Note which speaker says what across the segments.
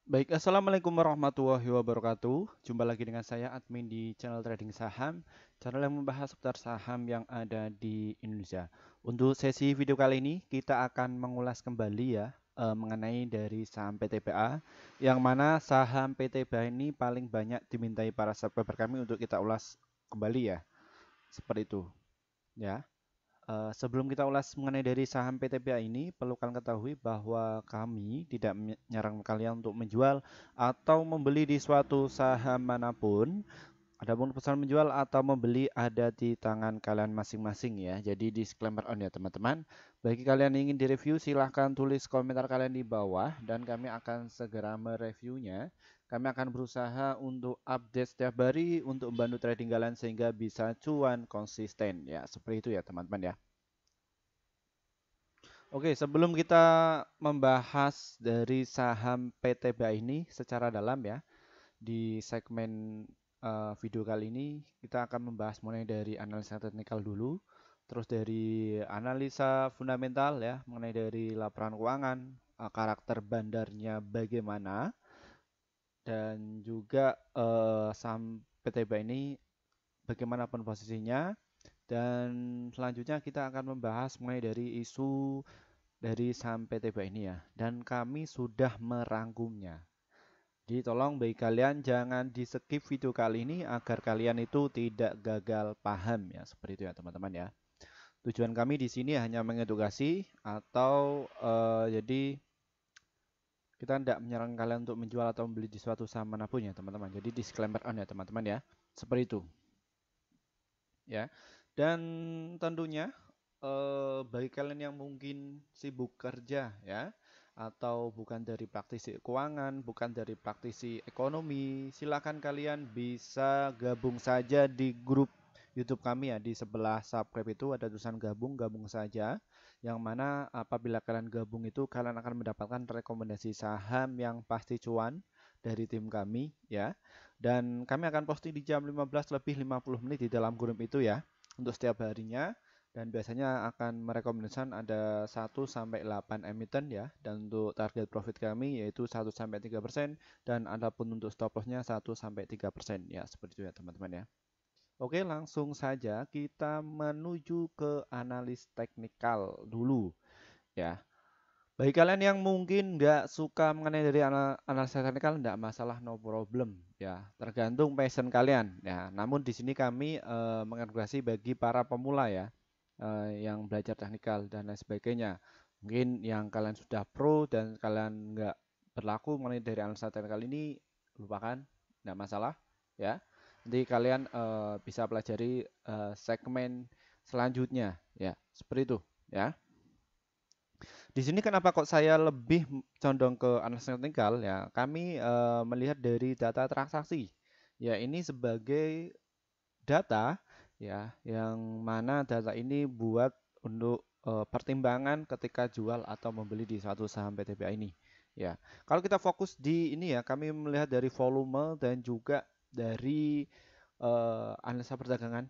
Speaker 1: Baik, assalamualaikum warahmatullahi wabarakatuh. Jumpa lagi dengan saya, admin di channel Trading Saham, channel yang membahas seputar saham yang ada di Indonesia. Untuk sesi video kali ini, kita akan mengulas kembali ya mengenai dari saham PTBA, yang mana saham PTBA ini paling banyak dimintai para subscriber kami untuk kita ulas kembali ya, seperti itu ya. Sebelum kita ulas mengenai dari saham PTBA ini, perlu kalian ketahui bahwa kami tidak menyerang kalian untuk menjual atau membeli di suatu saham manapun. Adapun pesan menjual atau membeli ada di tangan kalian masing-masing ya. Jadi disclaimer on ya teman-teman. Bagi kalian yang ingin direview silahkan tulis komentar kalian di bawah dan kami akan segera mereviewnya. Kami akan berusaha untuk update setiap hari untuk membantu trading kalian sehingga bisa cuan konsisten ya. Seperti itu ya teman-teman ya. Oke, sebelum kita membahas dari saham PTBA ini secara dalam ya, di segmen video kali ini kita akan membahas mulai dari analisa teknikal dulu, terus dari analisa fundamental ya, mengenai dari laporan keuangan, karakter bandarnya bagaimana, dan juga saham PTBA ini bagaimanapun posisinya, dan selanjutnya kita akan membahas mulai dari isu dari saham PTBA ini ya, dan kami sudah merangkumnya. Jadi tolong bagi kalian jangan di skip video kali ini agar kalian itu tidak gagal paham ya, seperti itu ya teman-teman ya. Tujuan kami di sini hanya mengedukasi atau jadi kita tidak menyerang kalian untuk menjual atau membeli di suatu saham manapun ya teman-teman. Jadi disclaimer on ya teman-teman ya. Seperti itu ya. Dan tentunya bagi kalian yang mungkin sibuk kerja ya, atau bukan dari praktisi keuangan, bukan dari praktisi ekonomi, silakan kalian bisa gabung saja di grup YouTube kami ya. Di sebelah subscribe itu ada tulisan gabung, gabung saja. Yang mana apabila kalian gabung itu kalian akan mendapatkan rekomendasi saham yang pasti cuan dari tim kami ya. Dan kami akan posting di jam 15 lebih 50 menit di dalam grup itu ya, untuk setiap harinya, dan biasanya akan merekomendasikan ada 1 sampai 8 emiten ya, dan untuk target profit kami yaitu 1 sampai 3% dan adapun untuk stop lossnya 1 sampai 3% ya, seperti itu ya teman-teman ya. Oke, langsung saja kita menuju ke analis teknikal dulu ya. Bagi kalian yang mungkin nggak suka mengenai dari analisa teknikal, nggak masalah, no problem ya, tergantung passion kalian ya. Namun di sini kami mengedukasi bagi para pemula ya, yang belajar teknikal dan lain sebagainya. Mungkin yang kalian sudah pro dan kalian nggak berlaku mengenai dari analisa teknikal ini, lupakan, nggak masalah ya. Nanti kalian bisa pelajari segmen selanjutnya ya, seperti itu ya. Di sini kenapa kok saya lebih condong ke analisa teknikal ya? Kami melihat dari data transaksi. Ya, ini sebagai data ya, yang mana data ini buat untuk pertimbangan ketika jual atau membeli di suatu saham PTBA ini. Ya, kalau kita fokus di ini ya, kami melihat dari volume dan juga dari analisa perdagangan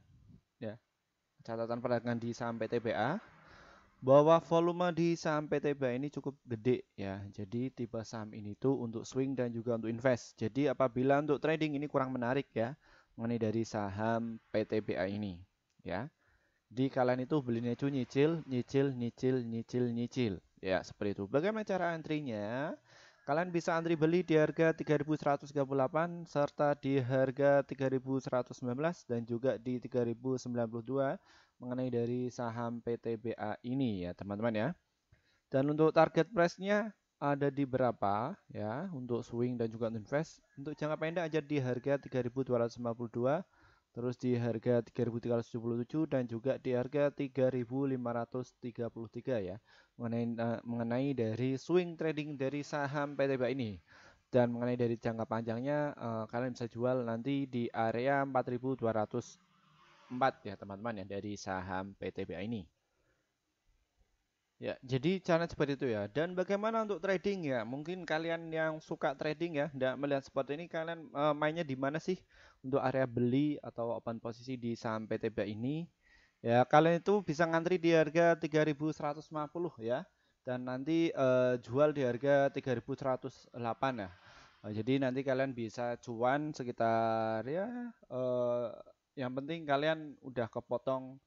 Speaker 1: ya, catatan perdagangan di saham PTBA, bahwa volume di saham PTBA ini cukup gede ya. Jadi tipe saham ini tuh untuk swing dan juga untuk invest. Jadi apabila untuk trading ini kurang menarik ya mengenai dari saham PTBA ini ya. Di kalian itu belinya itu nyicil, nyicil, nyicil, nyicil, nyicil. Ya, seperti itu. Bagaimana cara antrinya? Kalian bisa antri beli di harga 3.138 serta di harga 3.119 dan juga di 3.092 mengenai dari saham PTBA ini ya, teman-teman ya. Dan untuk target price-nya ada di berapa ya untuk swing dan juga untuk invest. Untuk jangka pendek aja di harga 3.252, terus di harga 3.377 dan juga di harga 3.533 ya. Mengenai dari swing trading dari saham PTBA ini. Dan mengenai dari jangka panjangnya kalian bisa jual nanti di area 4.204 ya teman-teman ya dari saham PTBA ini. Ya, jadi cara seperti itu ya. Dan bagaimana untuk trading ya? Mungkin kalian yang suka trading ya, tidak melihat seperti ini, kalian mainnya di mana sih untuk area beli atau open posisi di saham PTBA ini? Ya, kalian itu bisa ngantri di harga 3.150 ya. Dan nanti jual di harga 3.108 ya. Jadi nanti kalian bisa cuan sekitar ya yang penting kalian udah kepotong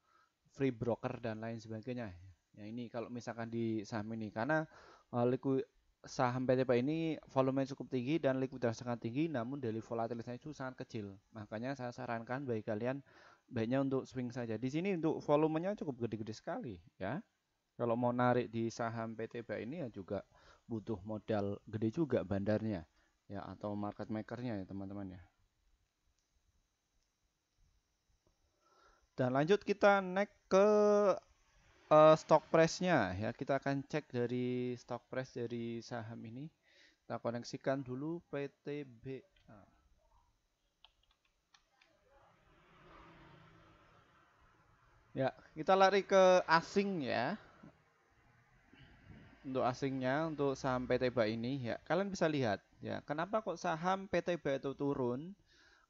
Speaker 1: free broker dan lain sebagainya. Ya ini kalau misalkan di saham ini karena saham PTP ini volumenya cukup tinggi dan likuiditas sangat tinggi, namun daily volatilitasnya itu sangat kecil. Makanya saya sarankan bagi kalian baiknya untuk swing saja. Di sini untuk volumenya cukup gede-gede sekali ya. Kalau mau narik di saham PTB ini ya juga butuh modal gede juga bandarnya ya atau market makernya ya teman-teman ya. Dan lanjut kita naik ke stock price-nya ya. Kita akan cek dari stock price dari saham ini. Kita koneksikan dulu PTB. Nah, ya, kita lari ke asing ya. Untuk asingnya, untuk saham PTB ini ya, kalian bisa lihat ya. Kenapa kok saham PTB itu turun?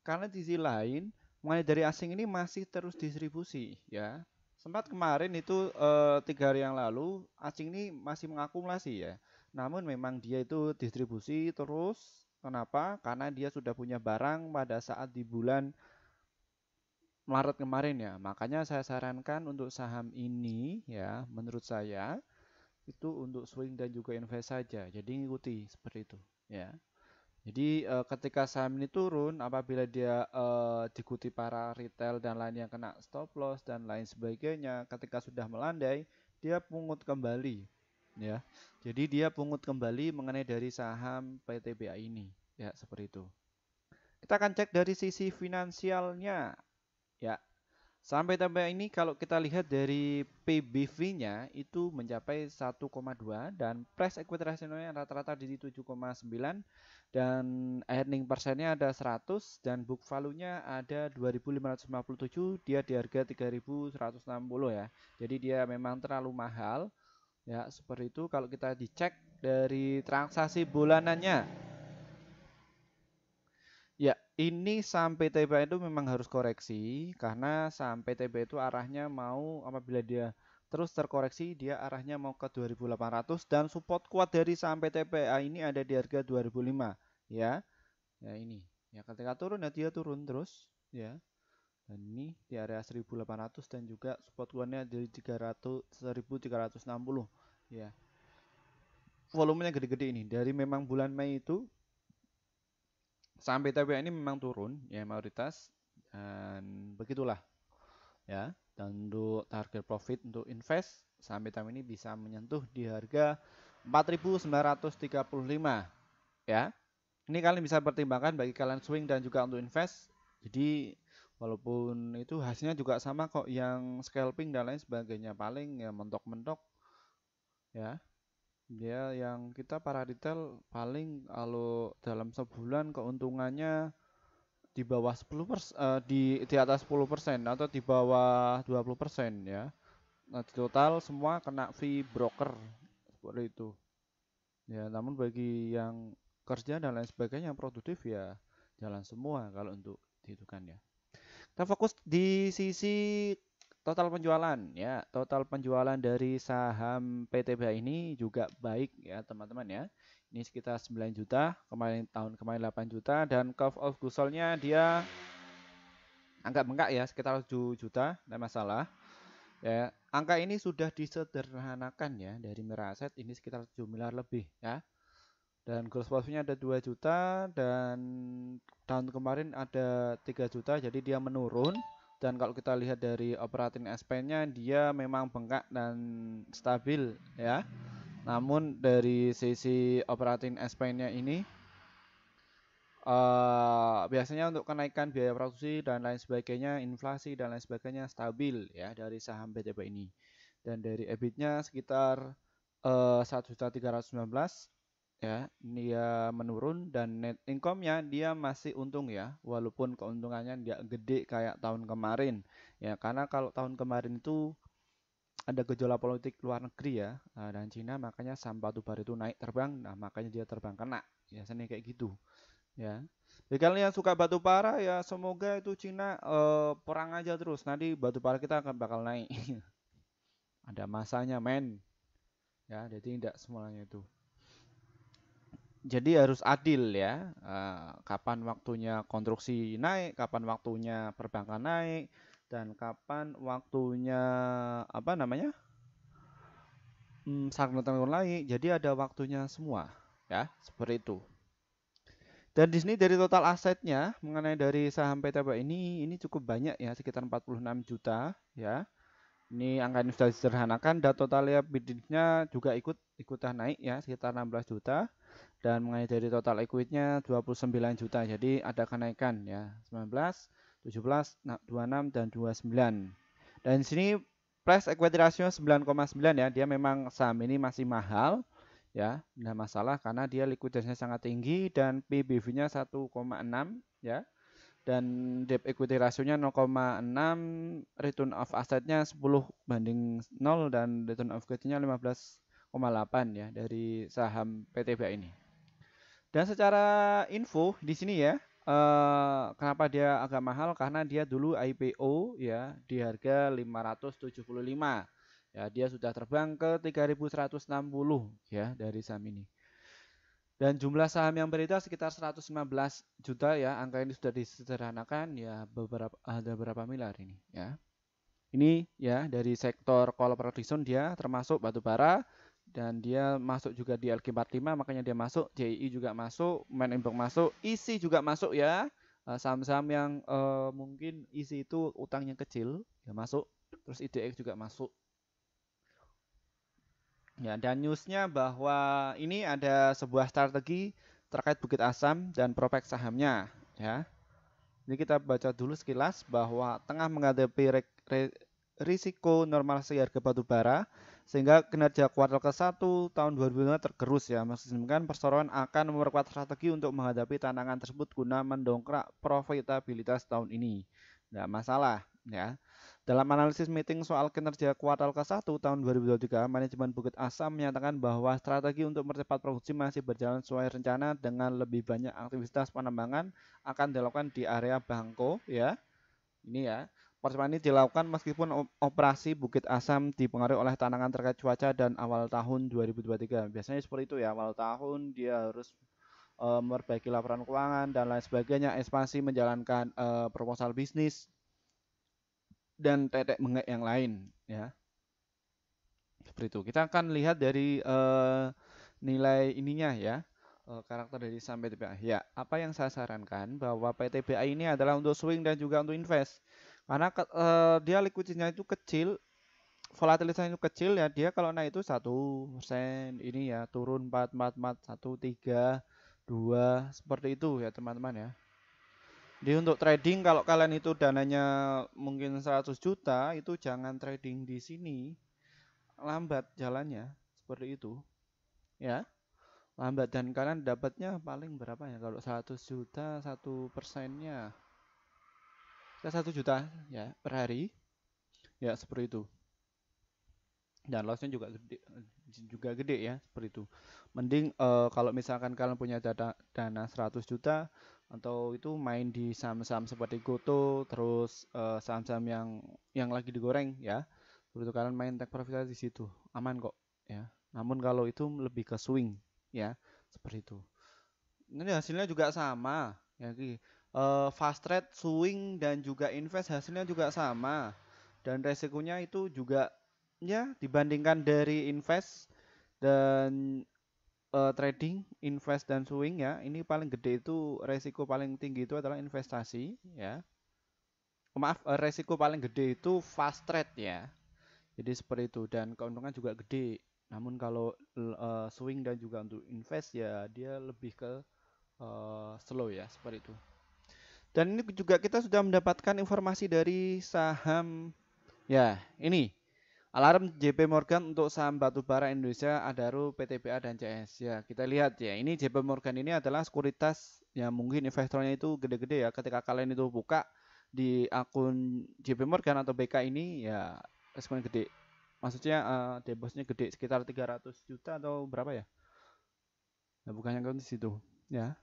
Speaker 1: Karena di sisi lain, mulai dari asing ini masih terus distribusi ya. Sempat kemarin itu 3 hari yang lalu asing ini masih mengakumulasi ya. Namun memang dia itu distribusi terus. Kenapa? Karena dia sudah punya barang pada saat di bulan Maret kemarin ya. Makanya saya sarankan untuk saham ini ya, menurut saya itu untuk swing dan juga invest saja. Jadi ngikuti seperti itu ya. Jadi ketika saham ini turun, apabila dia diikuti para retail dan lain yang kena stop loss dan lain sebagainya, ketika sudah melandai, dia pungut kembali, ya. Jadi dia pungut kembali mengenai dari saham PTBA ini, ya seperti itu. Kita akan cek dari sisi finansialnya, ya. Sampai tambah ini kalau kita lihat dari PBV-nya itu mencapai 1,2 dan price equity ratio-nya rata-rata di 7,9 dan earning persennya ada 100 dan book value-nya ada 2.557, dia di harga 3.160 ya. Jadi dia memang terlalu mahal ya, seperti itu. Kalau kita dicek dari transaksi bulanannya, ya, ini saham PTB itu memang harus koreksi karena saham PTB itu arahnya mau apabila dia terus terkoreksi dia arahnya mau ke 2.800 dan support kuat dari saham PTBA ini ada di harga 2.005 ya. Ya ini. Ya ketika turun ya dia turun terus ya. Dan ini di area 1.800 dan juga support kuatnya dari 300 1.360 ya. Volumenya gede-gede ini dari memang bulan Mei itu sampai TBA ini memang turun ya mayoritas dan begitulah ya. Dan untuk target profit untuk invest sampai tahun ini bisa menyentuh di harga 4.935 ya. Ini kalian bisa pertimbangkan bagi kalian swing dan juga untuk invest. Jadi walaupun itu hasilnya juga sama kok yang scalping dan lain sebagainya paling ya mentok-mentok ya. Dia yang kita para retail paling kalau dalam sebulan keuntungannya di bawah 10%, di atas 10% atau di bawah 20% ya. Nah, di total semua kena fee broker seperti itu. Ya, namun bagi yang kerja dan lain sebagainya yang produktif ya jalan semua kalau untuk dihitungkan ya. Kita fokus di sisi total penjualan ya. Total penjualan dari saham PTBA ini juga baik ya teman-teman ya. Ini sekitar 9 juta, tahun kemarin 8 juta dan cost of goods sold-nya dia angka bengkak ya sekitar 7 juta, tidak masalah. Ya, angka ini sudah disederhanakan ya dari Miraset ini sekitar 7 miliar lebih ya. Dan gross profit-nya ada 2 juta dan tahun kemarin ada 3 juta jadi dia menurun dan kalau kita lihat dari operating expense-nya dia memang bengkak dan stabil ya. Namun dari sisi operating expense-nya ini biasanya untuk kenaikan biaya produksi dan lain sebagainya, inflasi dan lain sebagainya stabil ya dari saham BTP ini. Dan dari EBIT-nya sekitar 1.319 ya, dia menurun dan net income-nya dia masih untung ya, walaupun keuntungannya nggak gede kayak tahun kemarin ya, karena kalau tahun kemarin itu ada gejolak politik luar negeri ya dan Cina makanya saham batu bara itu naik terbang, nah makanya dia terbang kena biasanya kayak gitu ya. Jadi kalian yang suka batu bara ya semoga itu Cina perang aja terus nanti batu bara kita akan bakal naik. Ada masanya men ya, jadi tidak semuanya itu. Jadi harus adil ya. Kapan waktunya konstruksi naik, kapan waktunya perbankan naik, dan kapan waktunya apa namanya? Saham naik. Jadi ada waktunya semua ya, seperti itu. Dan di sini dari total asetnya mengenai dari saham PTBA ini cukup banyak ya, sekitar 46 juta ya. Ini angka ini sudah disederhanakan dan total liability-nya juga ikutan naik ya, sekitar 16 juta. Dan mengenai dari total equity-nya 29 juta. Jadi ada kenaikan ya, 19, 17, 26 dan 29. Dan di sini price equity ratio 9,9 ya. Dia memang saham ini masih mahal ya, tidak masalah karena dia likuiditasnya sangat tinggi dan PBV-nya 1,6 ya. Dan debt equity rasionya 0,6, return of asset-nya 10:0 dan return of equity-nya 15,8 ya dari saham PTBA ini. Dan secara info di sini ya, kenapa dia agak mahal? Karena dia dulu IPO ya di harga 575. Ya, dia sudah terbang ke 3.160 ya dari saham ini. Dan jumlah saham yang beredar sekitar 115 juta ya. Angka ini sudah disederhanakan ya, ada berapa miliar ini ya. Ini ya dari sektor coal production dia termasuk batu bara dan dia masuk juga di LQ45 makanya dia masuk, JI juga masuk, Main Inbox masuk, ISI juga masuk ya. Saham-saham yang mungkin ISI itu utangnya kecil ya masuk, terus IDX juga masuk. Ya, dan newsnya bahwa ini ada sebuah strategi terkait Bukit Asam dan prospek sahamnya ya. Ini kita baca dulu sekilas bahwa tengah menghadapi risiko normalisasi harga batu bara sehingga kinerja kuartal ke-1 tahun 2025 tergerus ya. Maksudnya perseroan akan memperkuat strategi untuk menghadapi tantangan tersebut guna mendongkrak profitabilitas tahun ini. Nggak masalah ya. Dalam analisis meeting soal kinerja kuartal ke-1 tahun 2023, manajemen Bukit Asam menyatakan bahwa strategi untuk mempercepat produksi masih berjalan sesuai rencana dengan lebih banyak aktivitas penambangan akan dilakukan di area Bangko ya. Ini ya. Persiapan ini dilakukan meskipun operasi Bukit Asam dipengaruhi oleh tantangan terkait cuaca dan awal tahun 2023. Biasanya seperti itu ya, awal tahun dia harus memperbaiki laporan keuangan dan lain sebagainya, ekspansi menjalankan proposal bisnis dan tetek mengek yang lain ya. Seperti itu. Kita akan lihat dari nilai ininya ya. Karakter dari saham PTBA. Ya, apa yang saya sarankan bahwa PTBA ini adalah untuk swing dan juga untuk invest. Karena dia likuiditasnya itu kecil, volatilitasnya itu kecil ya. Dia kalau naik itu 1%, ini ya turun 4, 4, 4, 1, 3, 2, seperti itu ya teman-teman ya. Jadi untuk trading kalau kalian itu dananya mungkin 100 juta itu jangan trading di sini. Lambat jalannya seperti itu. Ya. Lambat dan kalian dapatnya paling berapa ya kalau 100 juta 1%-nya 1 juta ya per hari. Ya seperti itu. Dan lossnya juga gede ya seperti itu. Mending kalau misalkan kalian punya dana 100 juta atau itu main di saham-saham seperti Goto, terus saham-saham yang lagi digoreng ya. Begitu kalian main take profit di situ, aman kok ya. Namun kalau itu lebih ke swing ya, seperti itu. Ini hasilnya juga sama ya. Fast trade, swing dan juga invest hasilnya juga sama. Dan resikonya itu juga ya dibandingkan dari invest dan trading, invest dan swing ya, ini paling gede itu resiko paling tinggi itu adalah investasi ya. Maaf, resiko paling gede itu fast trade ya. Jadi seperti itu dan keuntungan juga gede. Namun kalau swing dan juga untuk invest ya dia lebih ke slow ya, seperti itu. Dan ini juga kita sudah mendapatkan informasi dari saham ya, ini alarm JP Morgan untuk saham batubara Indonesia, Adaro, PTBA dan CS. Ya, kita lihat ya. Ini JP Morgan ini adalah sekuritas yang mungkin investornya itu gede-gede ya. Ketika kalian itu buka di akun JP Morgan atau BK ini ya resikonya gede. Maksudnya depositnya gede sekitar 300 juta atau berapa ya? Nah, bukannya kan di situ ya.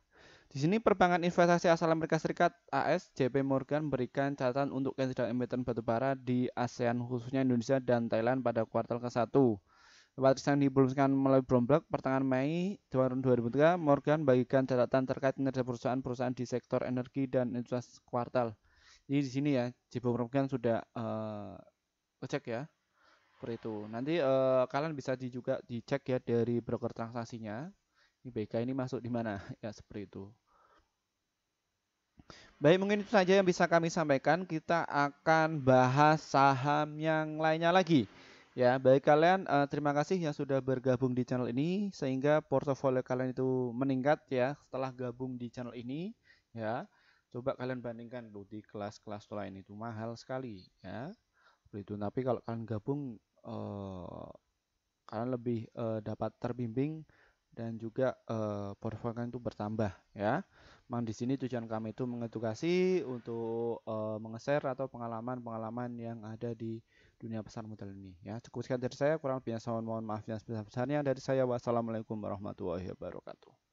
Speaker 1: Di sini perbankan investasi asal Amerika Serikat AS JP Morgan berikan catatan untuk kinerja emiten batubara di ASEAN khususnya Indonesia dan Thailand pada kuartal ke-1. Warisan dipublikasikan melalui Bloomberg pertengahan Mei tahun 2003, Morgan bagikan catatan terkait kinerja perusahaan-perusahaan di sektor energi dan investasi kuartal. Jadi di sini ya, JP Morgan sudah cek ya, seperti itu. Nanti kalian bisa juga dicek ya dari broker transaksinya. Ini BK ini masuk di mana ya, seperti itu. Baik, mungkin itu saja yang bisa kami sampaikan. Kita akan bahas saham yang lainnya lagi. Ya, baik kalian, terima kasih yang sudah bergabung di channel ini sehingga portofolio kalian itu meningkat ya setelah gabung di channel ini. Ya, coba kalian bandingkan dulu di kelas-kelas lain itu mahal sekali ya. Seperti itu. Tapi kalau kalian gabung, kalian lebih dapat terbimbing dan juga portfolio kalian itu bertambah ya. Memang di sini tujuan kami itu mengedukasi untuk menge-share atau pengalaman-pengalaman yang ada di dunia pasar modal ini ya. Cukup sekian dari saya, kurang lebihnya saya mohon maaf yang sebesar-besarnya dari saya. Wassalamualaikum warahmatullahi wabarakatuh.